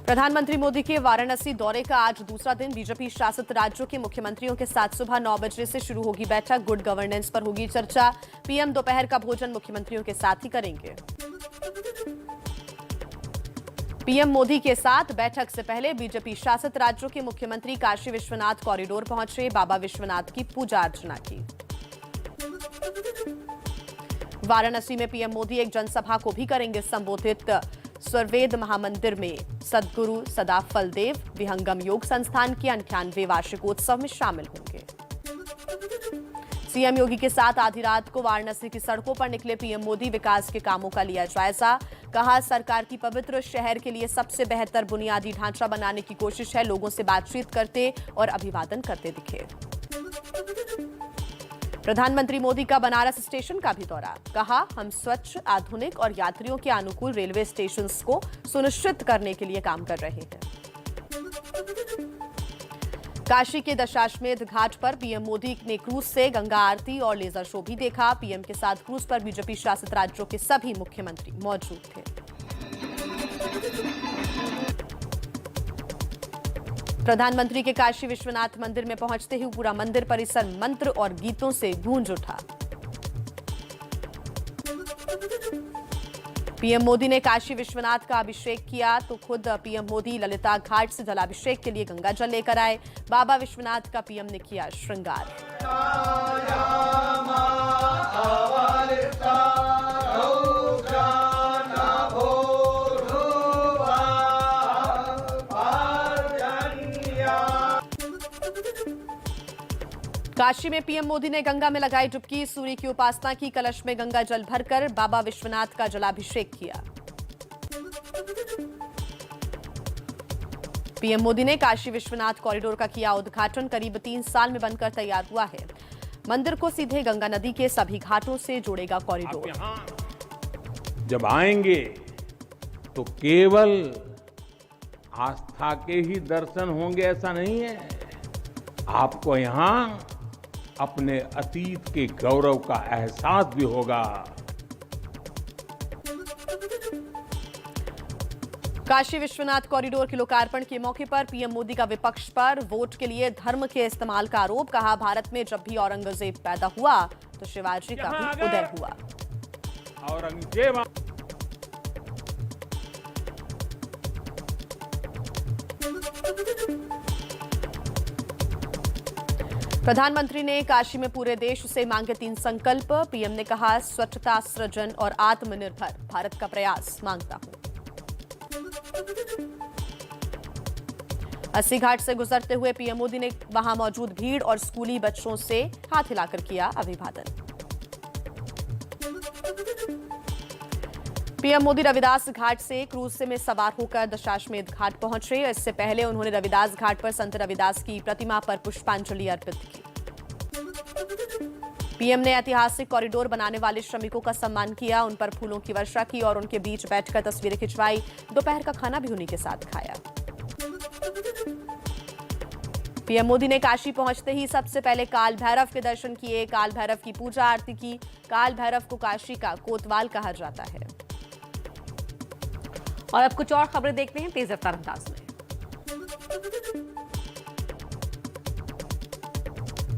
प्रधानमंत्री मोदी के वाराणसी दौरे का आज दूसरा दिन। बीजेपी शासित राज्यों के मुख्यमंत्रियों के साथ सुबह 9 बजे से शुरू होगी बैठक। गुड गवर्नेंस पर होगी चर्चा। पीएम दोपहर का भोजन मुख्यमंत्रियों के साथ ही करेंगे। पीएम मोदी के साथ बैठक से पहले बीजेपी शासित राज्यों के मुख्यमंत्री काशी विश्वनाथ कॉरिडोर पहुंचे, बाबा विश्वनाथ की पूजा अर्चना की। वाराणसी में पीएम मोदी एक जनसभा को भी करेंगे संबोधित। स्वर्वेद महामंदिर में सद्गुरु सदाफल देव विहंगम योग संस्थान के 98वें वार्षिकोत्सव में शामिल होंगे। सीएम योगी के साथ आधी रात को वाराणसी की सड़कों पर निकले पीएम मोदी। विकास के कामों का लिया जायजा। कहा, सरकार की पवित्र शहर के लिए सबसे बेहतर बुनियादी ढांचा बनाने की कोशिश है। लोगों से बातचीत करते और अभिवादन करते दिखे। प्रधानमंत्री मोदी का बनारस स्टेशन का भी दौरा। कहा, हम स्वच्छ, आधुनिक और यात्रियों के अनुकूल रेलवे स्टेशन को सुनिश्चित करने के लिए काम कर रहे हैं। काशी के दशाश्वमेध घाट पर पीएम मोदी ने क्रूज से गंगा आरती और लेजर शो भी देखा। पीएम के साथ क्रूज पर बीजेपी शासित राज्यों के सभी मुख्यमंत्री मौजूद थे। प्रधानमंत्री के काशी विश्वनाथ मंदिर में पहुंचते ही पूरा मंदिर परिसर मंत्र और गीतों से गूंज उठा। पीएम मोदी ने काशी विश्वनाथ का अभिषेक किया तो खुद पीएम मोदी ललिता घाट से जलाभिषेक के लिए गंगा जल लेकर आए। बाबा विश्वनाथ का पीएम ने किया श्रृंगार। काशी में पीएम मोदी ने गंगा में लगाई डुबकी। सूर्य की उपासना की। कलश में गंगा जल भरकर बाबा विश्वनाथ का जलाभिषेक किया। पीएम मोदी ने काशी विश्वनाथ कॉरिडोर का किया उद्घाटन। करीब 3 साल में बनकर तैयार हुआ है। मंदिर को सीधे गंगा नदी के सभी घाटों से जोड़ेगा कॉरिडोर। जब आएंगे तो केवल आस्था के ही दर्शन होंगे ऐसा नहीं है, आपको यहां अपने अतीत के गौरव का एहसास भी होगा। काशी विश्वनाथ कॉरिडोर के लोकार्पण के मौके पर पीएम मोदी का विपक्ष पर वोट के लिए धर्म के इस्तेमाल का आरोप। कहा, भारत में जब भी औरंगजेब पैदा हुआ तो शिवाजी का भी उदय हुआ। औरंगजेब प्रधानमंत्री ने काशी में पूरे देश से मांगे 3 संकल्प। पीएम ने कहा, स्वच्छता, सृजन और आत्मनिर्भर भारत का प्रयास मांगता हूं। 80 घाट से गुजरते हुए पीएम मोदी ने वहां मौजूद भीड़ और स्कूली बच्चों से हाथ हिलाकर किया अभिवादन। पीएम मोदी रविदास घाट से क्रूज से में सवार होकर दशाश्वमेध घाट पहुंचे। इससे पहले उन्होंने रविदास घाट पर संत रविदास की प्रतिमा पर पुष्पांजलि अर्पित की। पीएम ने ऐतिहासिक कॉरिडोर बनाने वाले श्रमिकों का सम्मान किया। उन पर फूलों की वर्षा की और उनके बीच बैठकर तस्वीरें खिंचवाई। दोपहर का खाना भी उन्हीं के साथ खाया। पीएम मोदी ने काशी पहुंचते ही सबसे पहले काल भैरव के दर्शन किए। काल भैरव की पूजा आरती की। काल भैरव को काशी का कोतवाल कहा जाता है। और अब कुछ और खबरें देखते हैं तेज रफ्तार अंदाज में।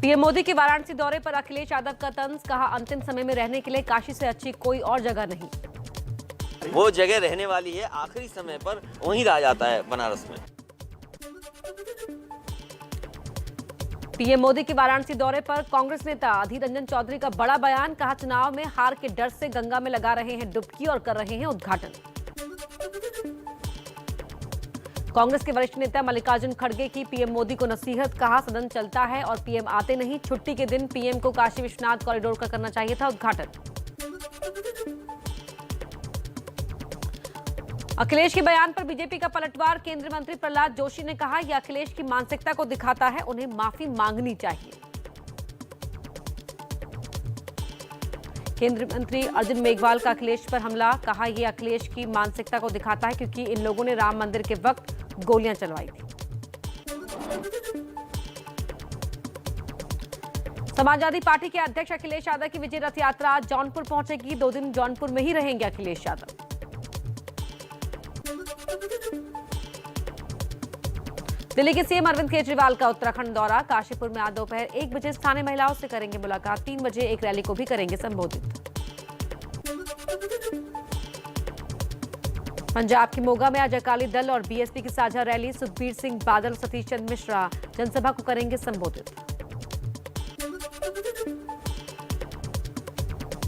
पीएम मोदी के वाराणसी दौरे पर अखिलेश यादव का तंज। कहा, अंतिम समय में रहने के लिए काशी से अच्छी कोई और जगह नहीं। वो जगह रहने वाली है, आखिरी समय पर वहीं रह जाता है बनारस में। पीएम मोदी के वाराणसी दौरे पर कांग्रेस नेता अधीर रंजन चौधरी का बड़ा बयान। कहा, चुनाव में हार के डर से गंगा में लगा रहे हैं डुबकी और कर रहे हैं उद्घाटन। कांग्रेस के वरिष्ठ नेता मल्लिकार्जुन खड़गे की पीएम मोदी को नसीहत। कहा, सदन चलता है और पीएम आते नहीं। छुट्टी के दिन पीएम को काशी विश्वनाथ कॉरिडोर का करना चाहिए था उद्घाटन। अखिलेश के बयान पर बीजेपी का पलटवार। केंद्रीय मंत्री प्रहलाद जोशी ने कहा, यह अखिलेश की मानसिकता को दिखाता है, उन्हें माफी मांगनी चाहिए। केंद्रीय मंत्री अर्जुन मेघवाल का अखिलेश पर हमला। कहा, यह अखिलेश की मानसिकता को दिखाता है क्योंकि इन लोगों ने राम मंदिर के वक्त गोलियां चलवाई थी। समाजवादी पार्टी के अध्यक्ष अखिलेश यादव की विजय रथ यात्रा आज जौनपुर पहुंचेगी। 2 दिन जौनपुर में ही रहेंगे अखिलेश यादव। दिल्ली के सीएम अरविंद केजरीवाल का उत्तराखंड दौरा। काशीपुर में आज दोपहर 1 बजे स्थानीय महिलाओं से करेंगे मुलाकात। 3 बजे एक रैली को भी करेंगे संबोधित। पंजाब के मोगा में आज अकाली दल और बीएसपी की साझा रैली। सुखबीर सिंह बादल, सतीश चंद्र मिश्रा जनसभा को करेंगे संबोधित।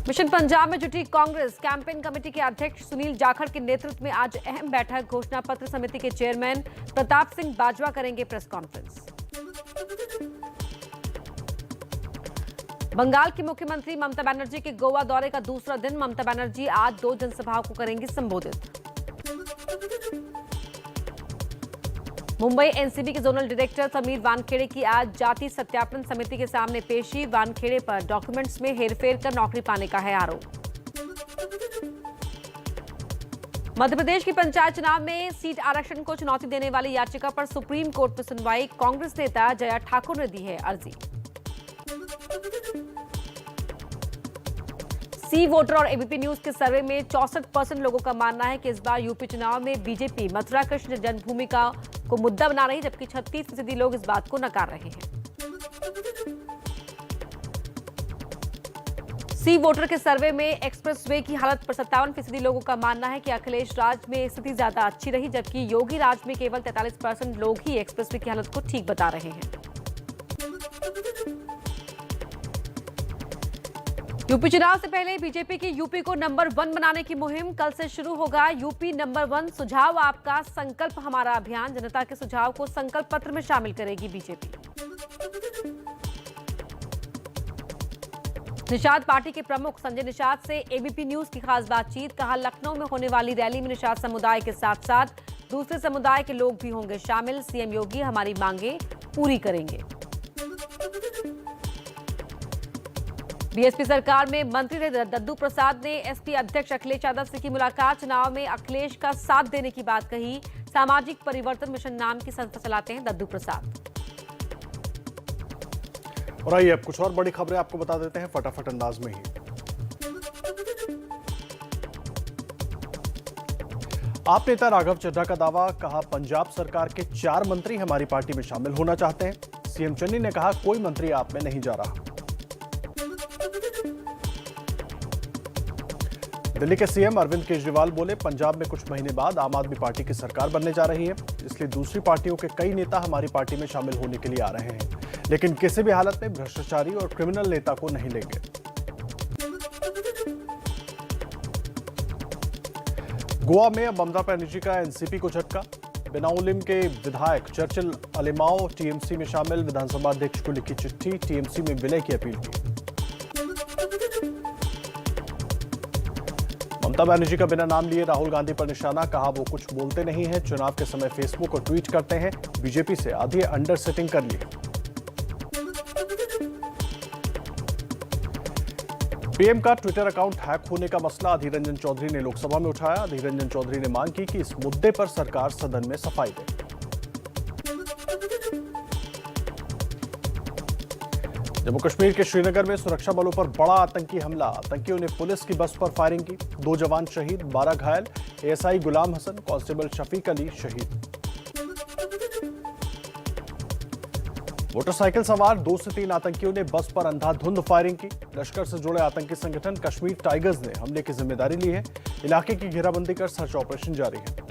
मिशन पंजाब में जुटी कांग्रेस। कैंपेन कमेटी के अध्यक्ष सुनील जाखड़ के नेतृत्व में आज अहम बैठक। घोषणा पत्र समिति के चेयरमैन प्रताप सिंह बाजवा करेंगे प्रेस कॉन्फ्रेंस। बंगाल की मुख्यमंत्री ममता बनर्जी के गोवा दौरे का दूसरा दिन। ममता बनर्जी आज 2 जनसभाओं को करेंगी संबोधित। मुंबई एनसीबी के जोनल डायरेक्टर समीर वानखेड़े की आज जाति सत्यापन समिति के सामने पेशी। वानखेड़े पर डॉक्यूमेंट्स में हेरफेर कर नौकरी पाने का है आरोप। मध्य प्रदेश की पंचायत चुनाव में सीट आरक्षण को चुनौती देने वाली याचिका पर सुप्रीम कोर्ट में सुनवाई। कांग्रेस नेता जया ठाकुर ने दी है अर्जी। सी वोटर और एबीपी न्यूज के सर्वे में 64% लोगों का मानना है कि इस बार यूपी चुनाव में बीजेपी मथुरा कृष्ण जन्मभूमि को मुद्दा बना रही, जबकि 36% लोग इस बात को नकार रहे हैं। सी वोटर के सर्वे में एक्सप्रेसवे की हालत पर 57% लोगों का मानना है कि अखिलेश राज में स्थिति ज्यादा अच्छी रही, जबकि योगी राज में केवल 43% लोग ही एक्सप्रेसवे की हालत को ठीक बता रहे हैं। यूपी चुनाव से पहले बीजेपी की यूपी को नंबर 1 बनाने की मुहिम कल से शुरू होगा। यूपी नंबर 1 सुझाव आपका, संकल्प हमारा अभियान। जनता के सुझाव को संकल्प पत्र में शामिल करेगी बीजेपी। निषाद पार्टी के प्रमुख संजय निषाद से एबीपी न्यूज की खास बातचीत। कहा, लखनऊ में होने वाली रैली में निषाद समुदाय के साथ साथ दूसरे समुदाय के लोग भी होंगे शामिल। सीएम योगी हमारी मांगे पूरी करेंगे। बीएसपी सरकार में मंत्री रहे दद्दू प्रसाद ने एसपी अध्यक्ष अखिलेश यादव से की मुलाकात। चुनाव में अखिलेश का साथ देने की बात कही। सामाजिक परिवर्तन मिशन नाम की संस्था चलाते हैं दद्दू प्रसाद। और आइए अब कुछ और बड़ी खबरें आपको बता देते हैं फटाफट अंदाज में ही। आप नेता राघव चड्ढा का दावा। कहा, पंजाब सरकार के 4 मंत्री हमारी पार्टी में शामिल होना चाहते हैं। सीएम चन्नी ने कहा, कोई मंत्री आप में नहीं जा रहा। दिल्ली के सीएम अरविंद केजरीवाल बोले, पंजाब में कुछ महीने बाद आम आदमी पार्टी की सरकार बनने जा रही है, इसलिए दूसरी पार्टियों के कई नेता हमारी पार्टी में शामिल होने के लिए आ रहे हैं, लेकिन किसी भी हालत में भ्रष्टाचारी और क्रिमिनल नेता को नहीं लेंगे। गोवा में अब ममता बनर्जी का एनसीपी को झटका। बेनाउलिम के विधायक चर्चिल अलेमाओ टीएमसी में शामिल। विधानसभा अध्यक्ष को लिखी चिट्ठी, टीएमसी में विलय की अपील की। ममता बनर्जी का बिना नाम लिए राहुल गांधी पर निशाना। कहा, वो कुछ बोलते नहीं हैं, चुनाव के समय फेसबुक और ट्वीट करते हैं। बीजेपी से आधी अंडर सेटिंग कर ली। पीएम का ट्विटर अकाउंट हैक होने का मसला अधीर रंजन चौधरी ने लोकसभा में उठाया। अधीर रंजन चौधरी ने मांग की कि इस मुद्दे पर सरकार सदन में सफाई दे। जम्मू कश्मीर के श्रीनगर में सुरक्षा बलों पर बड़ा आतंकी हमला। आतंकियों ने पुलिस की बस पर फायरिंग की। 2 जवान शहीद, 12 घायल। एएसआई गुलाम हसन, कांस्टेबल शफीक अली शहीद। मोटरसाइकिल सवार 2 से 3 आतंकियों ने बस पर अंधाधुंध फायरिंग की। लश्कर से जुड़े आतंकी संगठन कश्मीर टाइगर्स ने हमले की जिम्मेदारी ली है। इलाके की घेराबंदी कर सर्च ऑपरेशन जारी है।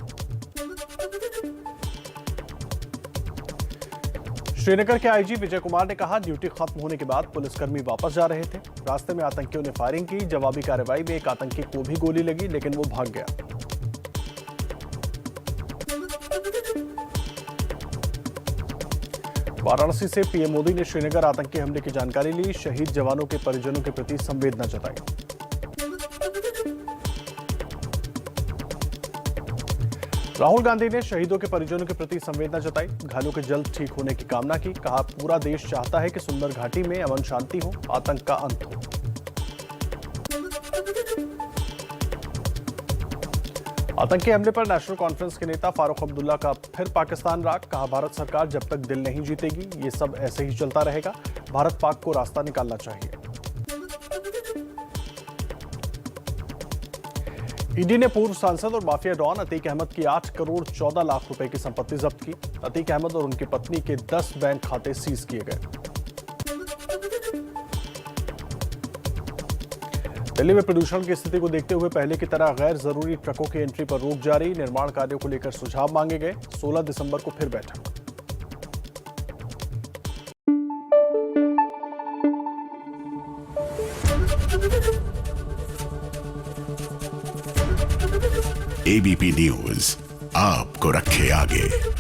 श्रीनगर के आईजी विजय कुमार ने कहा, ड्यूटी खत्म होने के बाद पुलिसकर्मी वापस जा रहे थे। रास्ते में आतंकियों ने फायरिंग की। जवाबी कार्रवाई में एक आतंकी को भी गोली लगी, लेकिन वो भाग गया। वाराणसी से पीएम मोदी ने श्रीनगर आतंकी हमले की जानकारी ली। शहीद जवानों के परिजनों के प्रति संवेदना जताई। राहुल गांधी ने शहीदों के परिजनों के प्रति संवेदना जताई। घायलों के जल्द ठीक होने की कामना की। कहा, पूरा देश चाहता है कि सुंदर घाटी में अमन शांति हो, आतंक का अंत हो। आतंकी हमले पर नेशनल कॉन्फ्रेंस के नेता फारूक अब्दुल्ला का फिर पाकिस्तान राग। कहा, भारत सरकार जब तक दिल नहीं जीतेगी ये सब ऐसे ही चलता रहेगा। भारत पाक को रास्ता निकालना चाहिए। ईडी ने पूर्व सांसद और माफिया डॉन अतीक अहमद की 8 करोड़ 14 लाख रुपए की संपत्ति जब्त की। अतीक अहमद और उनकी पत्नी के 10 बैंक खाते सीज किए गए। दिल्ली में प्रदूषण की स्थिति को देखते हुए पहले की तरह गैर जरूरी ट्रकों की एंट्री पर रोक जारी। निर्माण कार्यों को लेकर सुझाव मांगे गए। 16 दिसंबर को फिर बैठक। एबीपी न्यूज आपको रखे आगे।